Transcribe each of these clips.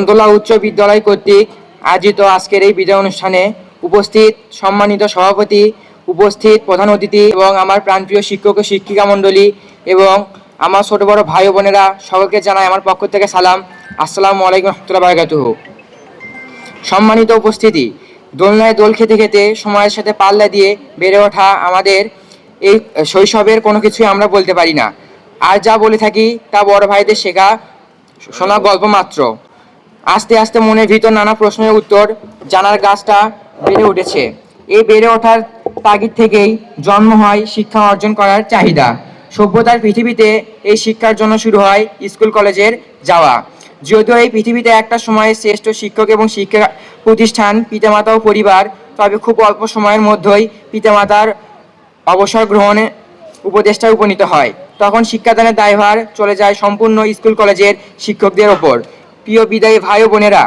বন্দোলা উচ্চ বিদ্যালয় কর্তৃক আয়োজিত আজকের এই বিদায় অনুষ্ঠানে উপস্থিত সম্মানিত সভাপতি, উপস্থিত প্রধান অতিথি এবং আমার প্রাণপ্রিয় শিক্ষক ও শিক্ষিকা মণ্ডলী এবং আমার ছোট বড় ভাই ও বোনেরা, সকলকে জানাই আমার পক্ষ থেকে সালাম। আসসালামু আলাইকুম রহমতুল্লাহ বারাকাতুহু। সম্মানিত উপস্থিতি, দোলনায় দোল খেতে খেতে সময়ের সাথে পাল্লা দিয়ে বেড়ে ওঠা আমাদের এই শৈশবের কোনো কিছুই আমরা বলতে পারি না। আর যা বলে থাকি তা বড় ভাইদের শেখা শোনা গল্প মাত্র। আস্তে আস্তে মনের ভিতর নানা প্রশ্নের উত্তর জানার গাছটা বেড়ে উঠেছে। এই বেড়ে ওঠার তাগিদ থেকেই জন্ম হয় শিক্ষা অর্জন করার চাহিদা। সভ্যতার পৃথিবীতে এই শিক্ষার জন্য শুরু হয় স্কুল কলেজের যাওয়া। যদিও এই পৃথিবীতে একটা সময়ে শ্রেষ্ঠ শিক্ষক এবং শিক্ষা প্রতিষ্ঠান পিতামাতা ও পরিবার, তবে খুব অল্প সময়ের মধ্যেই পিতামাতার অবসর গ্রহণে উপদেষ্টায় উপনীত হয়। তখন শিক্ষাদানের দায়ভার চলে যায় সম্পূর্ণ স্কুল কলেজের শিক্ষকদের ওপর। প্রিয় বিদায়ী ভাই ও বোনেরা,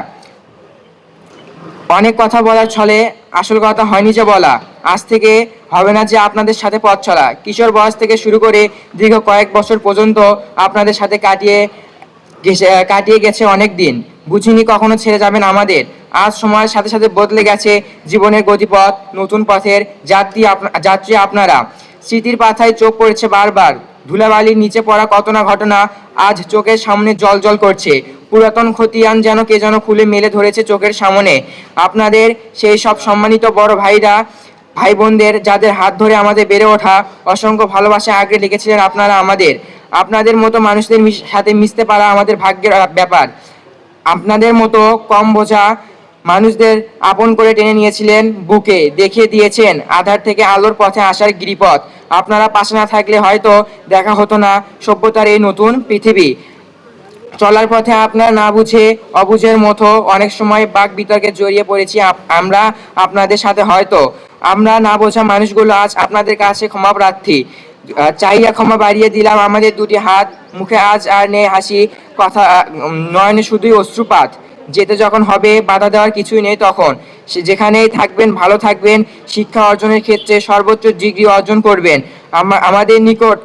অনেক কথা বলার ছলে আসল কথা হয়নি যে বলা। আজ থেকে হবে না যে আপনাদের সাথে পথ চলা। কিশোর বয়স থেকে শুরু করে দীর্ঘ কয়েক বছর পর্যন্ত আপনাদের সাথে কাটিয়ে গেছে অনেক দিন। বুঝিনি কখনো ছেড়ে যাবেন আমাদের। আজ সময়ের সাথে সাথে বদলে গেছে জীবনের গতিপথ। নতুন পথের যাত্রী আপনারা। স্মৃতির পাথায় চোখ পড়েছে বারবার। ধুলাবালির নিচে পড়া কত না ঘটনা আজ চোখের সামনে জল জল করছে। পুরাতন খতিয়ান যেন কে যেন খুলে মেলে ধরেছে চোখের সামনে। আপনাদের সেই সব সম্মানিত বড় ভাইরা, ভাই বোনদের যাদের হাত ধরে আমাদের বেড়ে ওঠা, অসংখ্য ভালোবাসা আগে লিখেছিলেন আপনারা আমাদের। আপনাদের মতো মানুষদের সাথে মিশতে পারা আমাদের ভাগ্যের ব্যাপার। আপনাদের মতো কম বোঝা মানুষদের আপন করে টেনে নিয়েছিলেন বুকে, দেখিয়ে দিয়েছেন আধার থেকে আলোর পথে আসার গিরিপথ। আপনারা পাশে না থাকলে হয়তো দেখা হতো না সভ্যতার এই নতুন পৃথিবী। চলার পথে আপনার না বুঝে অবুঝের মতো অনেক সময় বাক বিতর্কে জড়িয়ে পড়েছি আমরা আপনাদের সাথে। হয়তো আমরা না বোঝা মানুষগুলো আজ আপনাদের কাছে ক্ষমা প্রার্থী। চাইয়া ক্ষমা বাড়িয়ে দিলাম আমাদের দুটি হাত। মুখে আজ আর নেই হাসি, কথা নয়নে শুধুই অশ্রুপাত। যেতে যখন হবে বাধা দেওয়ার কিছুই নেই তখন। যেখানেই থাকবেন ভালো থাকবেন। শিক্ষা অর্জনের ক্ষেত্রে সর্বোচ্চ ডিগ্রি অর্জন করবেন। আমাদের নিকট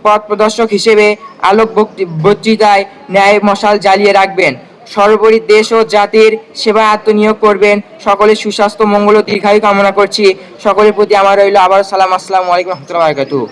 পথ প্রদর্শক হিসেবে আলোক বক্তৃতায় ন্যায় মশাল জ্বালিয়ে রাখবেন। সর্বোপরি দেশ ও জাতির সেবায় আত্মনিয়োগ করবেন। সকলের সুস্বাস্থ্য, মঙ্গল ও দীর্ঘায়ু কামনা করছি। সকলের প্রতি আমার রইল আবার সালাম। আসসালামু আলাইকুম রহমতুল্লাহ বারাকাতুহু।